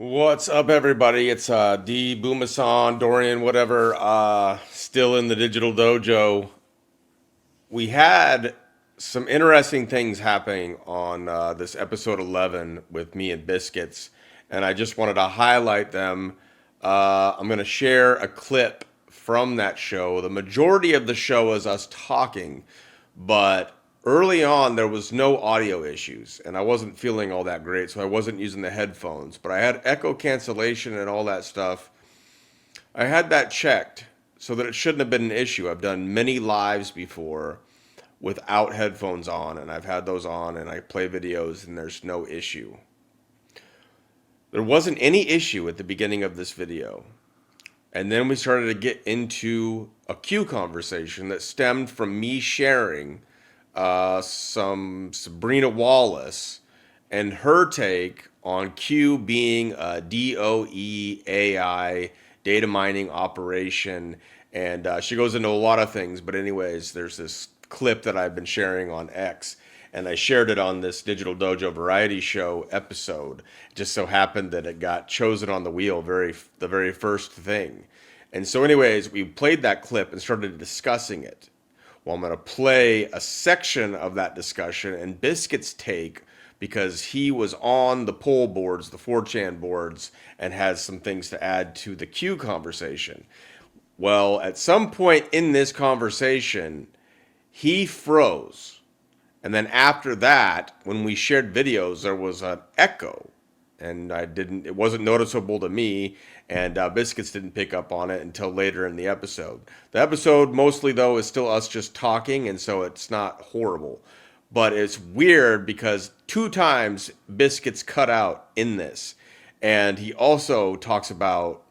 What's up, everybody? It's D Booma, Dorian, whatever. Still in the digital dojo. We had some interesting things happening on this episode 11 with me and Biscuits, and I just wanted to highlight them. I'm going to share a clip from that show. The majority of the show is us talking, but early on there was no audio issues, and I wasn't feeling all that great, so I wasn't using the headphones. But I had echo cancellation and all that stuff. I had that checked so that it shouldn't have been an issue. I've done many lives before without headphones on, and I've had those on, and I play videos, and there's no issue. There wasn't any issue at the beginning of this video. And then we started to get into a Q conversation that stemmed from me sharing some Sabrina Wallace and her take on Q being a DOE AI data mining operation. And she goes into a lot of things. But, anyways, there's this clip that I've been sharing on X. And I shared it on this Digital Dojo Variety Show episode. It just so happened that it got chosen on the wheel, the very first thing. And so, anyways, we played that clip and started discussing it. Well, I'm going to play a section of that discussion and Biscuit's take because he was on the poll boards, the 4chan boards, and has some things to add to the Q conversation. Well, at some point in this conversation, he froze. And then after that, when we shared videos, there was an echo. And it wasn't noticeable to me, and Biscuits didn't pick up on it until later in the episode. The episode mostly, though, is still us just talking, and so it's not horrible. But it's weird because 2 times Biscuits cut out in this. And he also talks about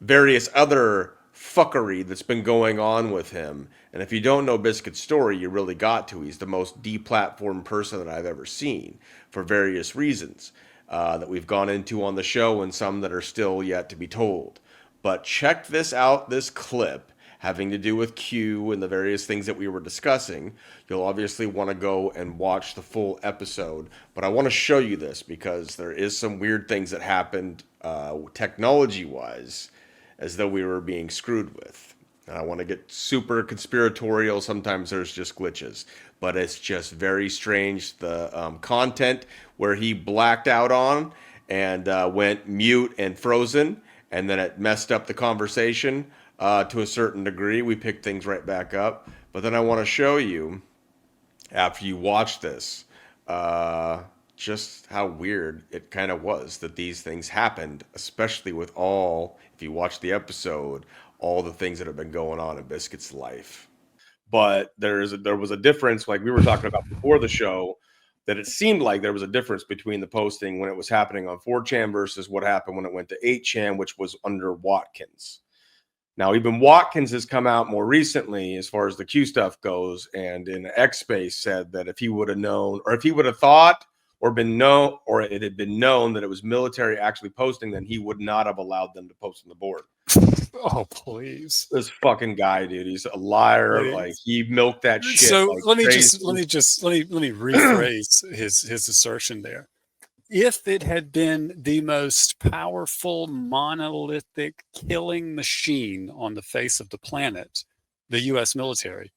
various other fuckery that's been going on with him. And if you don't know Biscuit's story, you really got to. He's the most deplatformed person that I've ever seen for various reasons that we've gone into on the show and some that are still yet to be told. But check this out, this clip having to do with Q and the various things that we were discussing. You'll obviously want to go and watch the full episode. But I want to show you this because there is some weird things that happened technology-wise as though we were being screwed with. And I want to get super conspiratorial. Sometimes there's just glitches, but it's just very strange. The content where he blacked out on and went mute and frozen, and then it messed up the conversation to a certain degree. We picked things right back up. But then I want to show you, after you watch this, just how weird it kind of was that these things happened, especially with if you watch the episode, all the things that have been going on in Biscuit's life. But there was a difference, like we were talking about before the show, that it seemed like there was a difference between the posting when it was happening on 4chan versus what happened when it went to 8chan, which was under Watkins. Now, even Watkins has come out more recently as far as the Q stuff goes, and in X Space said that if he would have known, or if he would have thought, or it had been known that it was military actually posting, then he would not have allowed them to post on the board. Oh, please. This fucking guy, dude, he's a liar. Please. Like, he milked that shit. So like let me crazy. rephrase his assertion there. If it had been the most powerful monolithic killing machine on the face of the planet, the U.S. military,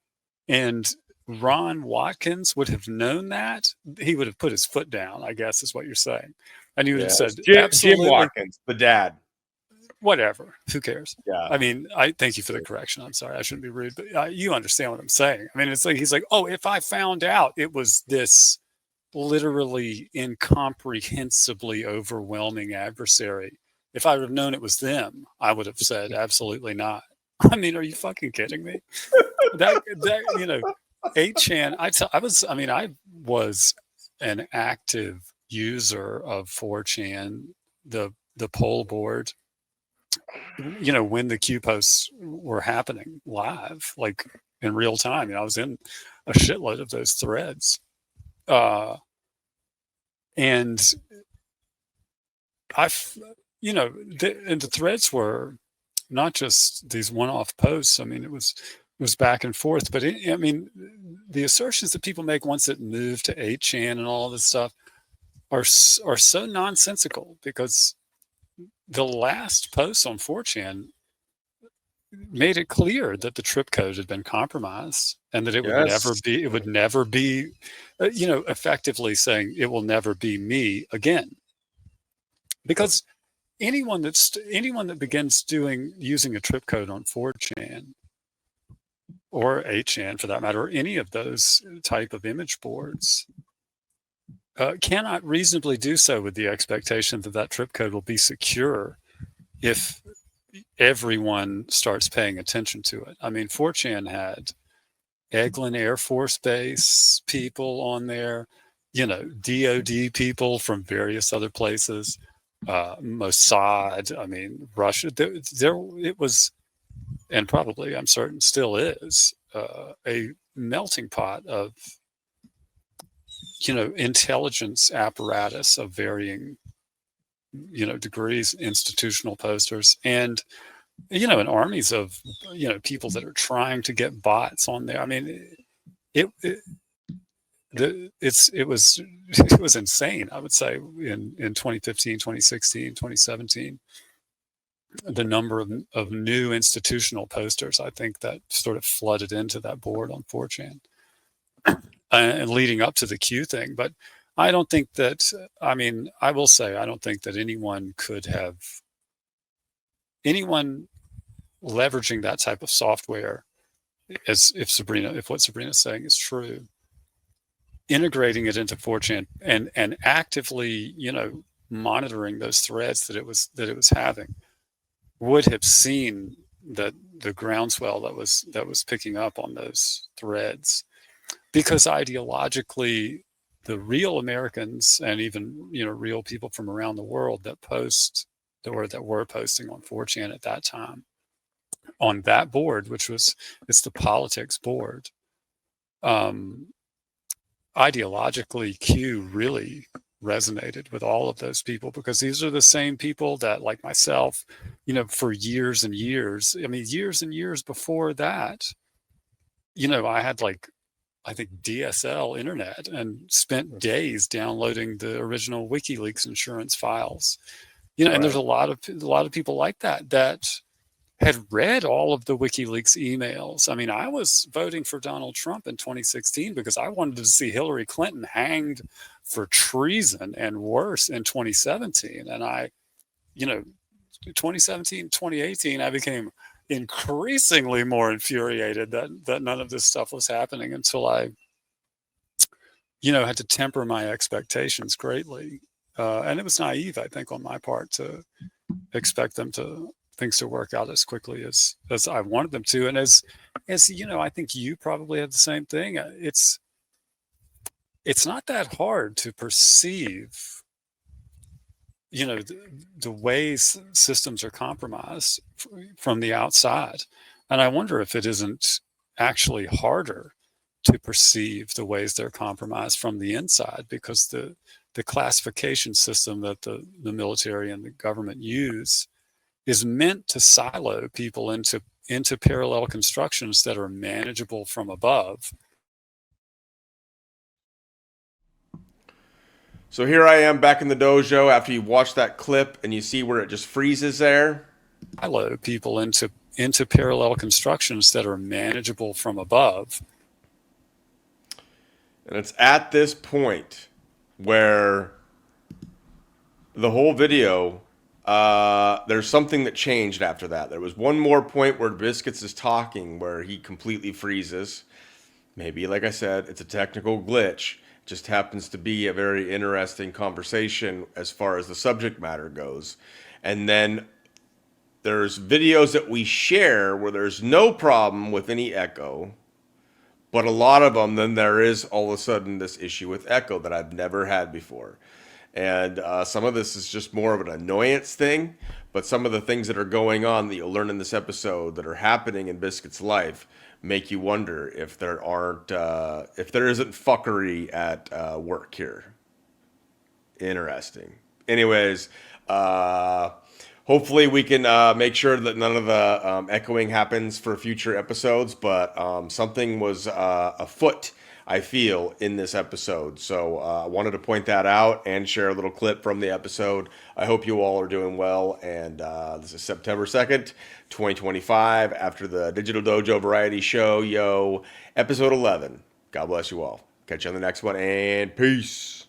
and Ron Watkins would have known that, he would have put his foot down, I guess is what you're saying. And he would have said, Jim Watkins, the dad. Whatever. Who cares? Yeah. I mean, I thank you for the correction. I'm sorry. I shouldn't be rude, but you understand what I'm saying. I mean, it's like, he's like, oh, if I found out it was this literally incomprehensibly overwhelming adversary, if I would have known it was them, I would have said, absolutely not. I mean, are you fucking kidding me? that, 8chan, I was an active user of 4chan, the poll board, when the Q posts were happening live, like in real time. I was in a shitload of those threads. And the threads were not just these one-off posts. I mean, it was back and forth, but the assertions that people make once it moved to 8chan and all this stuff are so nonsensical, because the last post on 4chan made it clear that the trip code had been compromised and that Yes. it would never be, effectively saying it will never be me again. Because anyone that begins using a trip code on 4chan or 8chan for that matter, or any of those type of image boards, cannot reasonably do so with the expectation that that trip code will be secure if everyone starts paying attention to it. I mean, 4chan had Eglin Air Force Base people on there, DoD people from various other places, Mossad. I mean, Russia. There it was, and probably I'm certain still is a melting pot of intelligence apparatus of varying degrees, institutional posters, and and armies of people that are trying to get bots on there. I mean, it, it it was it was insane. I would say in 2015, 2016, 2017, the number of new institutional posters I think that sort of flooded into that board on 4chan and leading up to the Q thing. But I don't think that. I mean, I will say I don't think that anyone leveraging that type of software, as if what Sabrina's saying is true, integrating it into 4chan and actively, monitoring those threads that it was having, would have seen that the groundswell that was picking up on those threads, because ideologically, the real Americans and even real people from around the world that were posting on 4chan at that time on that board, it's the politics board. Ideologically, Q really resonated with all of those people, because these are the same people that, like myself, for years and years, I mean, years and years before that, I had I think DSL internet and spent days downloading the original WikiLeaks insurance files. And there's Right. a lot of people like that had read all of the WikiLeaks emails. I mean, I was voting for Donald Trump in 2016 because I wanted to see Hillary Clinton hanged for treason and worse in 2017. And 2017, 2018, I became increasingly more infuriated that none of this stuff was happening until I, had to temper my expectations greatly. And it was naive, I think, on my part to expect things to work out as quickly as I wanted them to. And as I think you probably have the same thing. It's not that hard to perceive, the ways systems are compromised from the outside. And I wonder if it isn't actually harder to perceive the ways they're compromised from the inside, because the classification system that the military and the government use is meant to silo people into parallel constructions that are manageable from above. So here I am back in the dojo after you watch that clip and you see where it just freezes there. Silo people into parallel constructions that are manageable from above. And it's at this point where the whole video, there's something that changed after that. There was one more point where Biscuits is talking where he completely freezes. Maybe, like I said, it's a technical glitch. It just happens to be a very interesting conversation as far as the subject matter goes. And then there's videos that we share where there's no problem with any echo, but a lot of them, then there is all of a sudden this issue with echo that I've never had before. And some of this is just more of an annoyance thing, but some of the things that are going on that you'll learn in this episode that are happening in Biscuit's life make you wonder if if there isn't fuckery at work here. Interesting. Anyways, hopefully we can make sure that none of the echoing happens for future episodes, but something was afoot I feel, in this episode. So I wanted to point that out and share a little clip from the episode. I hope you all are doing well. And this is September 2nd, 2025, after the Digital Dojo Variety Show, episode 11. God bless you all. Catch you on the next one, and peace.